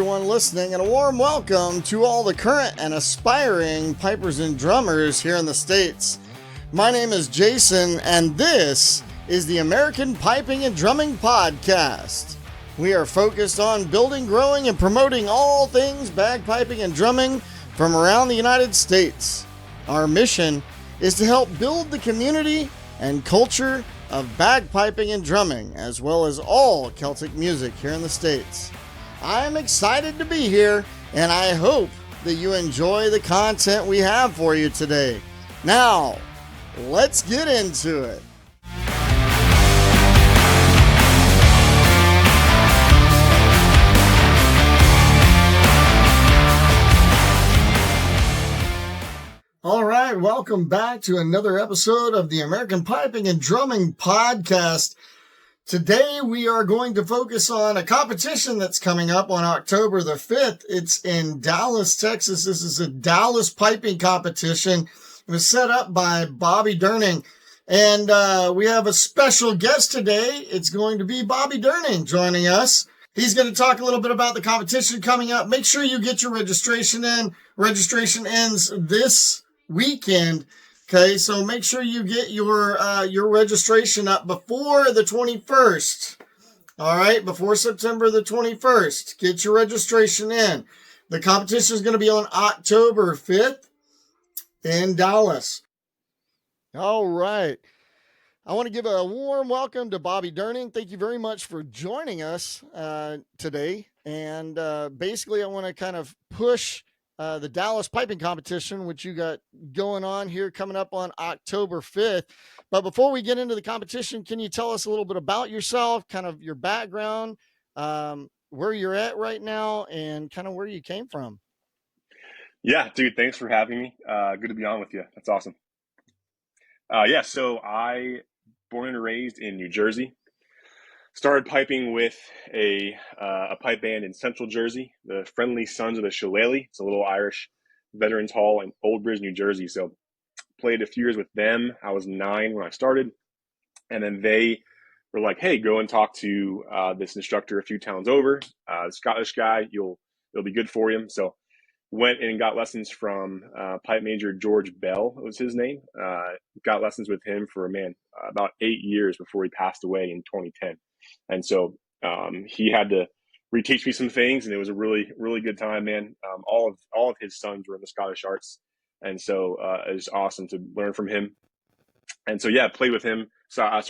everyone listening, and a warm welcome to all the current and aspiring pipers and drummers here in the States. My name is Jason, and this is the American Piping and Drumming Podcast. We are focused on building, growing, and promoting all things bagpiping and drumming from around the United States. Our mission is to help build the community and culture of bagpiping and drumming, as well as all Celtic music here in the States. I'm excited to be here, and I hope that you enjoy the content we have for you today. Now, let's get into it. All right, welcome back to another episode of the American Piping and Drumming Podcast. Today, we are going to focus on a competition that's coming up on October the 5th. It's in Dallas, Texas. This is a Dallas piping competition. It was set up by Bobby Durning. And we have a special guest today. It's going to be Bobby Durning joining us. He's going to talk a little bit about the competition coming up. Make sure you get your registration in. Registration ends this weekend. Okay, so make sure you get your registration up before the 21st. All right, before September the 21st. Get your registration in. The competition is going to be on October 5th in Dallas. All right. I want to give a warm welcome to Bobby Durning. Thank you very much for joining us today. And basically, I want to kind of push the Dallas piping competition, which you got going on here coming up on October 5th. But before we get into the competition, can you tell us a little bit about yourself, kind of your background, where you're at right now, and kind of where you came from? Yeah, dude, thanks for having me. Good to be on with you. That's awesome. So I born and raised in New Jersey. Started piping with a pipe band in Central Jersey, the Friendly Sons of the Shillelagh. It's a little Irish veterans hall in Old Bridge, New Jersey. So played a few years with them. I was 9 when I started. And then they were like, hey, go and talk to this instructor a few towns over, Scottish guy. It'll be good for you. So went and got lessons from pipe major George Bell, was his name. Got lessons with him for, about 8 years before he passed away in 2010. And so he had to reteach me some things, and it was a really, really good time, man. All of his sons were in the Scottish arts, and so it was awesome to learn from him. And so, yeah, played with him. I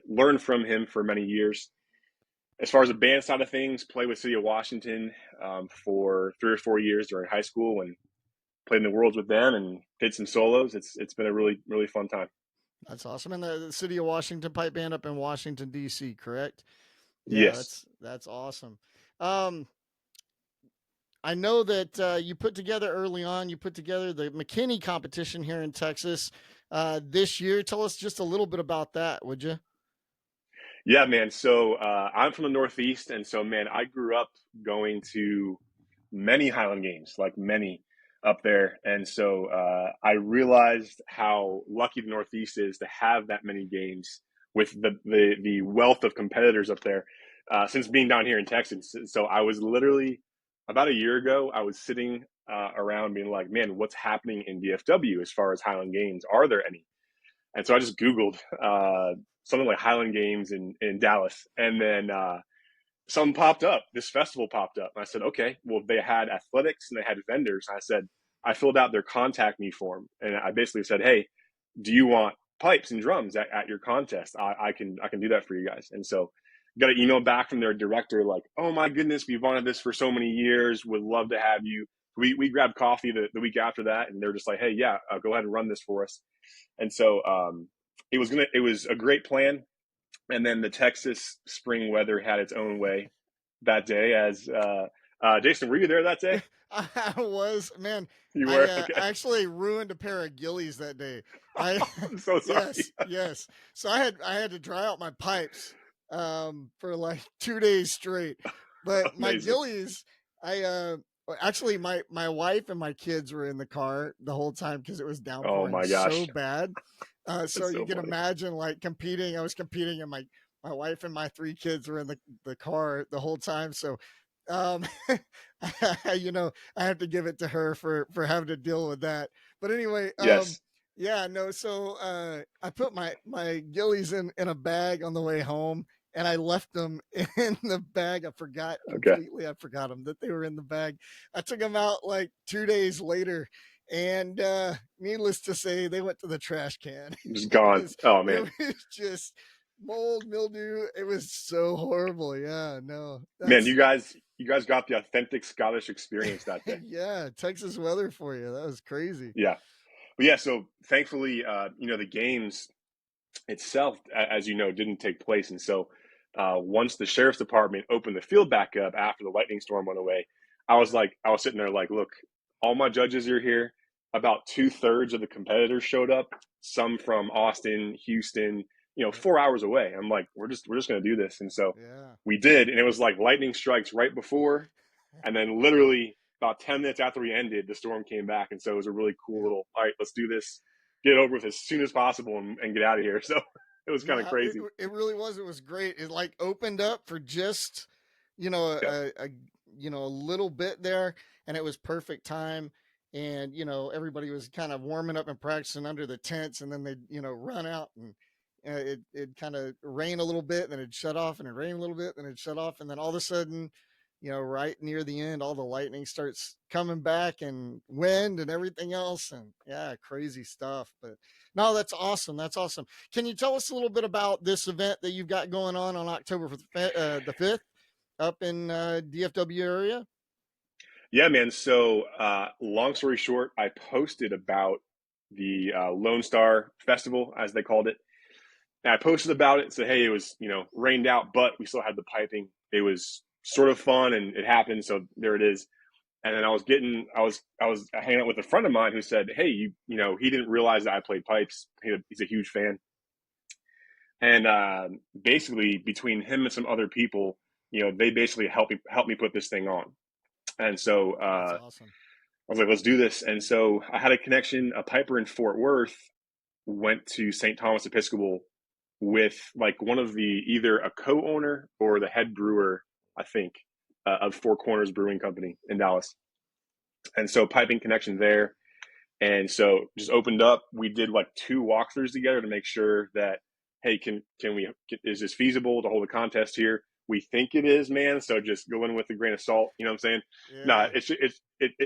learned from him for many years. As far as the band side of things, played with City of Washington for 3 or 4 years during high school, and played in the Worlds with them and did some solos. It's been a really, really fun time. That's awesome. And the City of Washington pipe band up in Washington, D.C., correct? Yeah, yes. That's awesome. I know that you put together the McKinney competition here in Texas this year. Tell us just a little bit about that, would you? Yeah, man. So I'm from the Northeast, and so, man, I grew up going to many Highland games, like many up there. And so I realized how lucky the Northeast is to have that many games with the wealth of competitors up there since being down here in Texas. So I was literally, about a year ago, I was sitting around being like, man, what's happening in DFW as far as Highland games? Are there any? And so I just Googled something like Highland games in Dallas. And then something popped up. This festival popped up. And I said, okay, well, they had athletics and they had vendors. And I said, I filled out their contact me form. And I basically said, hey, do you want pipes and drums at your contest? I can do that for you guys. And so got an email back from their director, like, oh my goodness, we've wanted this for so many years. Would love to have you. We grabbed coffee the week after that. And they're just like, hey, yeah, go ahead and run this for us. And so it was a great plan. And then the Texas spring weather had its own way that day. As Jason, were you there that day? I was, man. You were? Okay. I actually ruined a pair of gillies that day. I'm so sorry. Yes. So I had to dry out my pipes for like 2 days straight. But my gillies, actually my wife and my kids were in the car the whole time because it was downpouring so bad. So you can imagine, like, I was competing, and my wife and my 3 kids were in the car the whole time. So Um, I have to give it to her for having to deal with that. But anyway, Yes. yeah, no. So I put my gillies in a bag on the way home, and I left them in the bag. I forgot Okay. completely. I forgot them that they were in the bag. I took them out like 2 days later, and needless to say, they went to the trash can. Just it gone. was Oh it man. was just mold, mildew. It was so horrible. Yeah, no, Man, that's you guys got the authentic Scottish experience that day. yeah, Texas weather for you. That was crazy. Yeah. But yeah, so thankfully, the games itself, as you know, didn't take place. And so once the sheriff's department opened the field back up after the lightning storm went away, Yeah, I was sitting there like, look, all my judges are here. About 2/3 of the competitors showed up, some from Austin, Houston, yeah, 4 hours away. I'm like, we're just going to do this. And so yeah. we did. And it was like lightning strikes right before. And then literally about 10 minutes after we ended, the storm came back. And so it was a really cool Yep. little, all right, let's do this, get it over with as soon as possible and get out of here. So it was kind of Yeah, crazy. it really was. It was great. It like opened up for just, Yeah. a little bit there, and it was perfect time. And everybody was kind of warming up and practicing under the tents, and then they run out, and it kind of rain a little bit, and then it'd shut off, and it rain a little bit, and it'd shut off, and then all of a sudden, right near the end, all the lightning starts coming back, and wind and everything else, and yeah, crazy stuff. But no, that's awesome. That's awesome. Can you tell us a little bit about this event that you've got going on October the 5th up in DFW area? Yeah, man. So long story short, I posted about the Lone Star Festival, as they called it. And I posted about it and said, hey, it was, rained out, but we still had the piping. It was sort of fun and it happened. So there it is. And then I was hanging out with a friend of mine who said, hey, he didn't realize that I played pipes. He's a huge fan. And basically between him and some other people, they basically helped me put this thing on. And so That's I awesome. was like, let's do this. And so I had a connection. A piper in Fort Worth went to St. Thomas Episcopal with like one of the either a co-owner or the head brewer, I think, of Four Corners Brewing Company in Dallas. And so piping connection there. And so just opened up. We did like 2 walkthroughs together to make sure that, hey, is this feasible to hold a contest here? We think it is, man. So just go in with a grain of salt. You know what I'm saying? No, Yeah.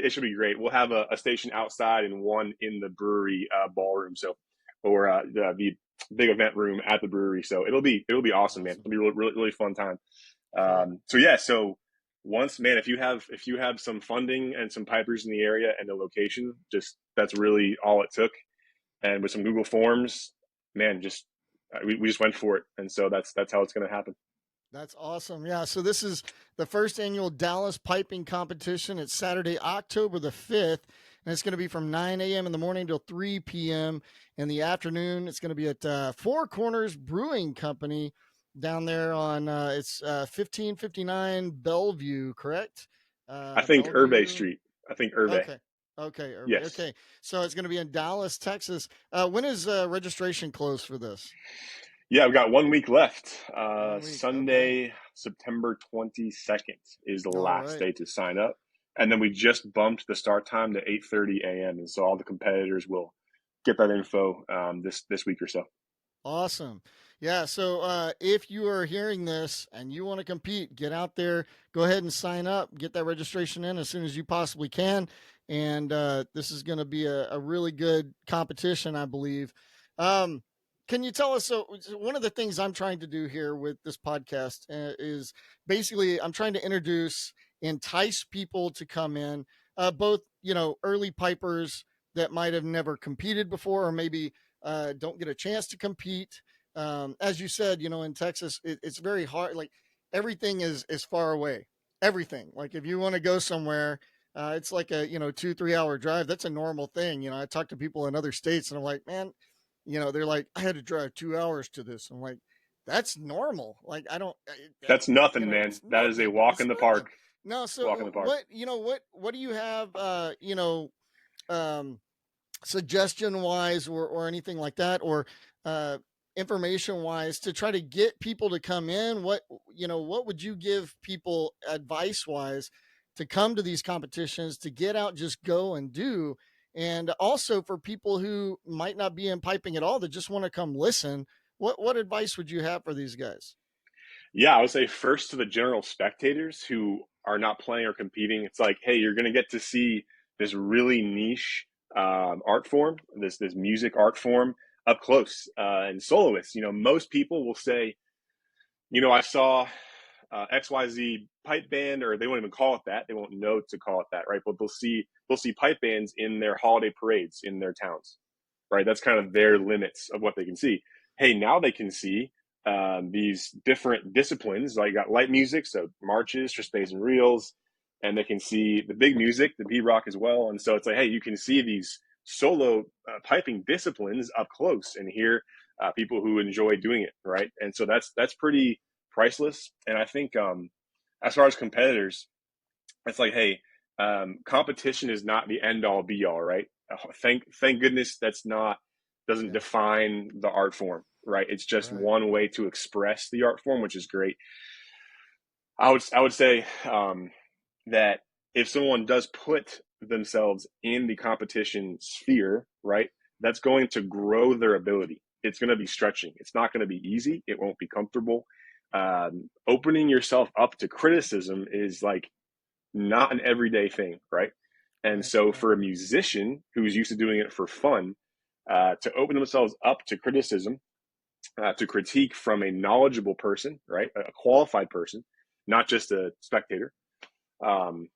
it should be great. We'll have a station outside and one in the brewery ballroom. So, or the big event room at the brewery. So it'll be awesome, man. Awesome. It'll be really, really, really fun time. Okay. So yeah, so once, man, if you have some funding and some pipers in the area and the location, just that's really all it took. And with some Google Forms, man, just we just went for it, and so that's how it's going to happen. That's awesome. Yeah. So this is the first annual Dallas Piping Competition. It's Saturday, October the 5th, and it's going to be from 9 a.m. in the morning till 3 p.m. in the afternoon. It's going to be at Four Corners Brewing Company down there on it's 1559 Bellevue, correct? I think Hervey Bellevue. Street. I think Hervey. Okay. Okay, Irving. Yes. Okay. So it's going to be in Dallas, Texas. When is registration closed for this? Yeah, we got 1 week left. 1 week. Okay. Sunday, September 22nd is the All last right. day to sign up, and then we just bumped the start time to 8:30 a.m. And so all the competitors will get that info this week or so. Awesome. Yeah. So if you are hearing this and you want to compete, get out there, go ahead and sign up, get that registration in as soon as you possibly can. And this is going to be a really good competition, I believe. Um, can you tell us? So, one of the things I'm trying to do here with this podcast is basically I'm trying to entice people to come in, both, early pipers that might have never competed before, or maybe don't get a chance to compete. As you said, in Texas, it's very hard. Like everything is far away. Everything. Like if you want to go somewhere, it's like a 2-3 hour drive. That's a normal thing. I talk to people in other states, and I'm like, man, they're like, I had to drive 2 hours to this. I'm like, that's normal. Like I don't. That's nothing, man. It's That is a nothing. walk It's in the nothing. park. No. Walk in So the park. what do you have? Um, suggestion wise or anything like that, or information wise to try to get people to come in? What would you give people advice wise to come to these competitions, to get out, just go and do? And also for people who might not be in piping at all that just want to come listen, what advice would you have for these guys? Yeah, I would say first to the general spectators who are not playing or competing, it's like, hey, you're going to get to see this really niche art form, this music art form up close. And soloists, most people will say, I saw XYZ pipe band, or they won't even call it that. They won't know to call it that, right? But they'll see pipe bands in their holiday parades in their towns, right? That's kind of their limits of what they can see. Hey, now they can see these different disciplines. Like you got light music, so marches, trisbés, and reels, and they can see the big music, the B-rock as well. And so it's like, hey, you can see these solo piping disciplines up close and hear people who enjoy doing it, right? And so that's pretty priceless. And I think as far as competitors, it's like, hey, competition is not the end all be all, right? Thank goodness doesn't Yeah. define the art form, right? It's just Right. one way to express the art form, which is great. I would say that if someone does put themselves in the competition sphere, right, that's going to grow their ability. It's going to be stretching. It's not going to be easy. It won't be comfortable. Opening yourself up to criticism is like not an everyday thing, right? And Right. so Right. for a musician who's used to doing it for fun, to open themselves up to criticism, to critique from a knowledgeable person, right, a qualified person, not just a spectator, um,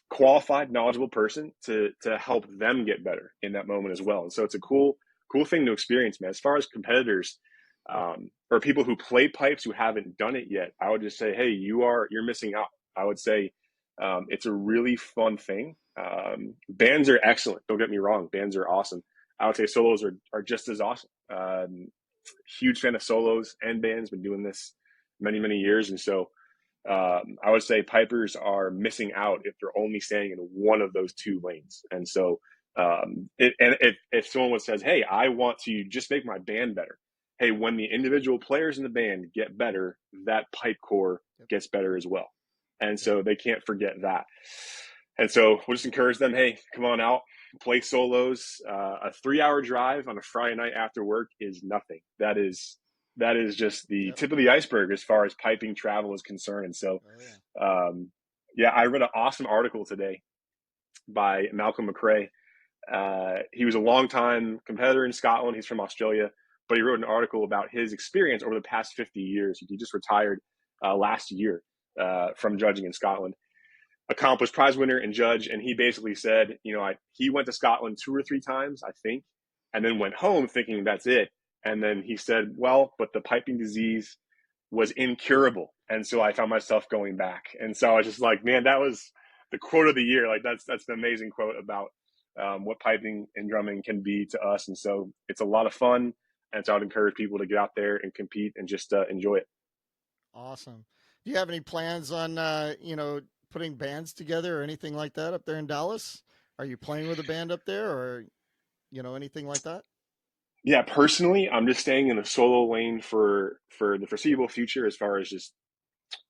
qualified, knowledgeable person to help them get better in that moment as well. And so it's a cool thing to experience, man. As far as competitors, or people who play pipes who haven't done it yet, I would just say, hey, you're missing out. I would say it's a really fun thing. Bands are excellent. Don't get me wrong. Bands are awesome. I would say solos are just as awesome. Huge fan of solos and bands. Been doing this many years, and so I would say pipers are missing out if they're only staying in one of those two lanes. And so, and if someone says, "Hey, I want to just make my band better," hey, when the individual players in the band get better, that pipe core Yep. gets better as well. And Yep. so they can't forget that. And so we'll just encourage them, hey, come on out, play solos. A 3-hour drive on a Friday night after work is nothing. That is just the Yep. tip of the iceberg as far as piping travel is concerned. And so, Oh yeah. um, yeah, I read an awesome article today by Malcolm McRae. He was a longtime competitor in Scotland. He's from Australia, but he wrote an article about his experience over the past 50 years. He just retired last year from judging in Scotland, accomplished prize winner and judge. And he basically said, he went to Scotland 2 or 3 times, I think, and then went home thinking that's it. And then he said, well, but the piping disease was incurable. And so I found myself going back. And so I was just like, man, that was the quote of the year. Like that's an amazing quote about what piping and drumming can be to us. And so it's a lot of fun. And so I'd encourage people to get out there and compete and just enjoy it. Awesome. Do you have any plans on putting bands together or anything like that up there in Dallas? Are you playing with a band up there, or anything like that? Yeah, personally, I'm just staying in the solo lane for the foreseeable future, as far as just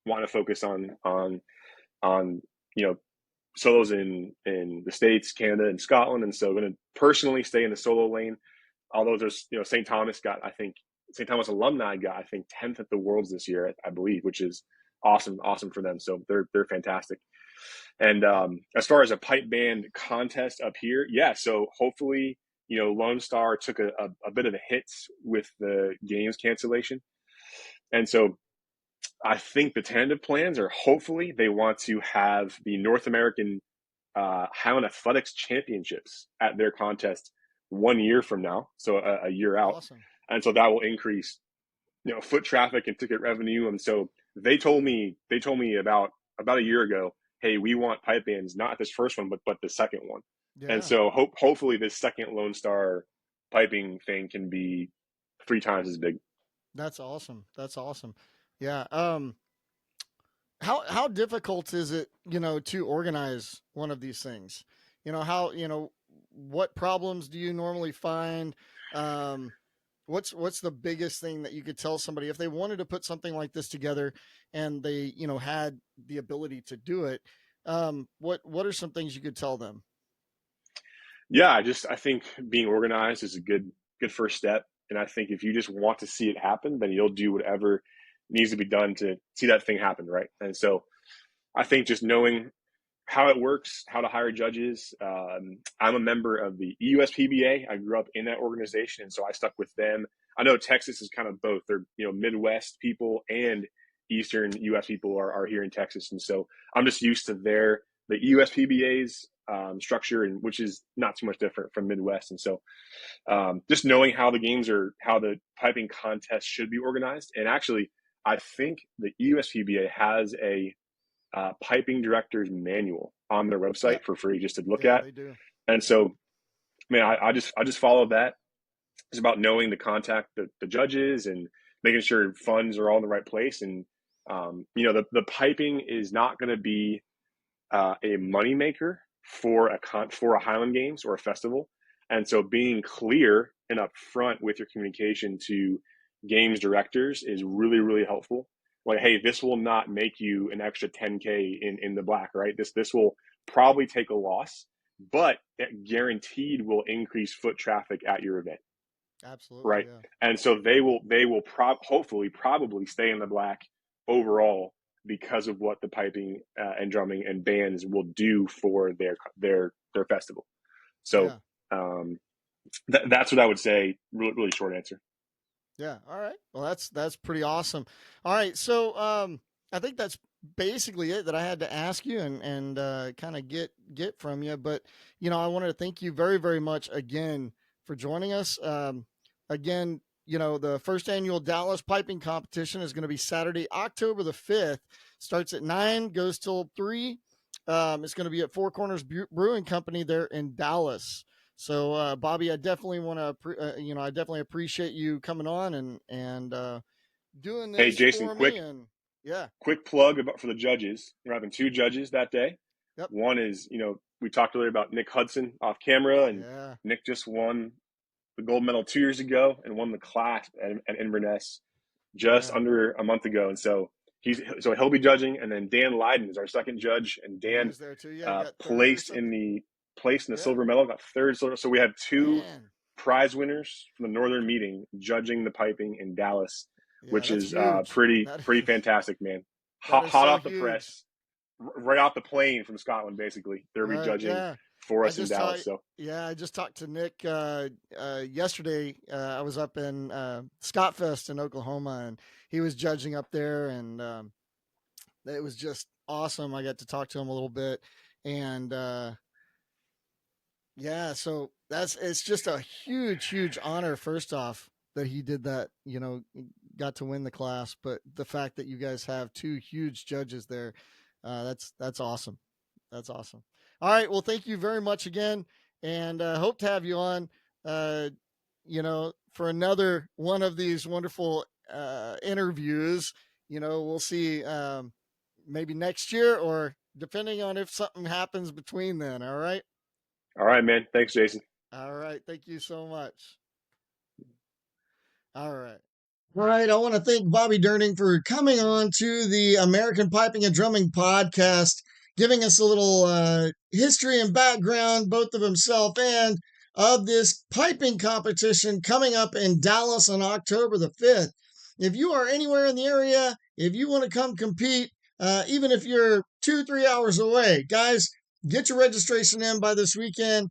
want to focus on you know solos in the States, Canada, and Scotland, and so I'm going to personally stay in the solo lane. Although there's St. Thomas alumni got, I think, 10th at the Worlds this year, I believe, which is awesome for them. So they're fantastic. And Yep. as far as a pipe band contest up here, yeah. So hopefully, Lone Star took a bit of a hit with the games cancellation, and so I think the tentative plans are hopefully they want to have the North American Highland Athletics Championships at their contest 1 year from now, so a year out, Awesome. and so that will increase foot traffic and ticket revenue. And so they told me about a year ago, hey, we want pipe bands not at this first one, but the second one. And Yeah. so hopefully this second Lone Star piping thing can be 3 times as big. That's awesome. That's awesome. Yeah. How difficult is it, to organize one of these things? How, what problems do you normally find? Um, What's the biggest thing that you could tell somebody if they wanted to put something like this together and they, had the ability to do it? What are some things you could tell them? Yeah, I think being organized is a good first step. And I think if you just want to see it happen, then you'll do whatever needs to be done to see that thing happen, right? And so I think just knowing how it works, how to hire judges. I'm a member of the USPBA. I grew up in that organization, and so I stuck with them. I know Texas is kind of both. They're Midwest people and Eastern U.S. people are here in Texas, and so I'm just used to the USPBA's structure, and which is not too much different from Midwest. And so just knowing how how the piping contest should be organized, and actually, I think the USPBA has a piping director's manual on their Yeah, website for free just to look yeah, at. they do. And so, man, I just follow that. It's about knowing to contact the judges and making sure funds are all in the right place. And the piping is not going to be a moneymaker for for a Highland Games or a festival. And so, being clear and upfront with your communication to games directors is really really helpful. Like, hey, this will not make you an extra 10K in the black, right? This will probably take a loss, but it guaranteed will increase foot traffic at your event, Absolutely, right? yeah. And so they will hopefully probably stay in the black overall because of what the piping and drumming and bands will do for their festival. So Yeah. um, that's what I would say. Really, really short answer. Yeah. All right. Well, that's pretty awesome. All right. So, I think that's basically it that I had to ask you and kind of get from you. But I wanted to thank you very very much again for joining us. Again, the first annual Dallas Piping Competition is going to be Saturday, October 5th. Starts at 9, goes till 3. It's going to be at Four Corners Brewing Company there in Dallas. So, Bobby, I definitely want to, I definitely appreciate you coming on and doing Hey, this Jason, for me. And yeah, quick plug about for the judges. We're having two judges that day. yep, One is, we talked earlier about Nick Hudson off camera, and yeah, Nick just won the gold medal 2 years ago and won the class at Inverness just yeah. under a month ago. And so he'll be judging, and then Dan Lyden is our second judge, and He Dan was there too. Yeah, he got third or placed in something. the Yeah, silver medal, got third silver. So we have two man. prize winners from the Northern meeting judging the piping in Dallas, Yeah, which that's is huge. pretty fantastic, man. That is Hot so off the huge. press, right off the plane from Scotland, basically. They'll be Right. judging Yeah. for I us in just Dallas. talked. So Yeah, I just talked to Nick yesterday. I was up in Scottfest in Oklahoma, and he was judging up there, and it was just awesome. I got to talk to him a little bit, and yeah, so it's just a huge honor. First off, that he did that, got to win the class, but the fact that you guys have two huge judges there, that's awesome. That's awesome. All right, well, thank you very much again, and hope to have you on, uh, for another one of these wonderful interviews. We'll see, maybe next year or depending on if something happens between then. All right. all right, man. Thanks, Jason. All right. Thank you so much. All right. All right. I want to thank Bobby Durning for coming on to the American Piping and Drumming podcast, giving us a little history and background, both of himself and of this piping competition coming up in Dallas on October 5th. If you are anywhere in the area, if you want to come compete, even if you're 2, 3 hours away, guys, get your registration in by this weekend,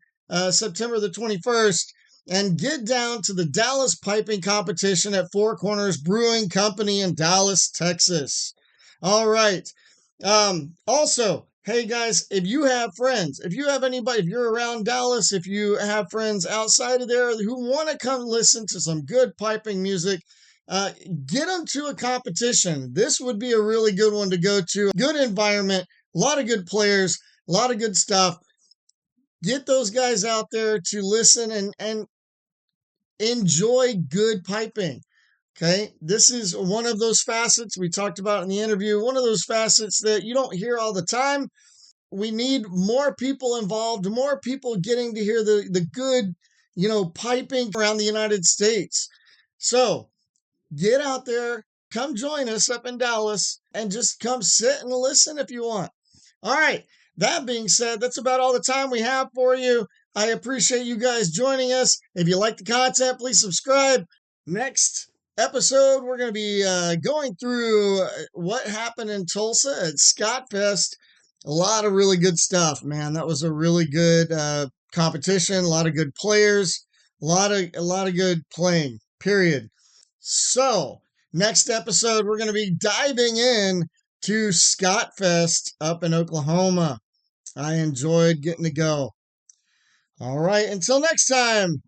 September the 21st, and get down to the Dallas Piping Competition at Four Corners Brewing Company in Dallas, Texas. All right. Also, hey guys, if you have friends, if you have anybody, if you're around Dallas, if you have friends outside of there who want to come listen to some good piping music, uh, get them to a competition. This would be a really good one to go to. Good environment, a lot of good players, a lot of good stuff. Get those guys out there to listen and enjoy good piping. Okay. This is one of those facets we talked about in the interview, one of those facets that you don't hear all the time. We need more people involved, more people getting to hear the good, piping around the United States. So get out there, come join us up in Dallas, and just come sit and listen if you want. All right. That being said, that's about all the time we have for you. I appreciate you guys joining us. If you like the content, please subscribe. Next episode, we're going to be going through what happened in Tulsa at Scott Fest. A lot of really good stuff, man. That was a really good competition. A lot of good players. A lot of good playing. Period. So next episode, we're going to be diving in to Scott Fest up in Oklahoma. I enjoyed getting to go. All right, until next time.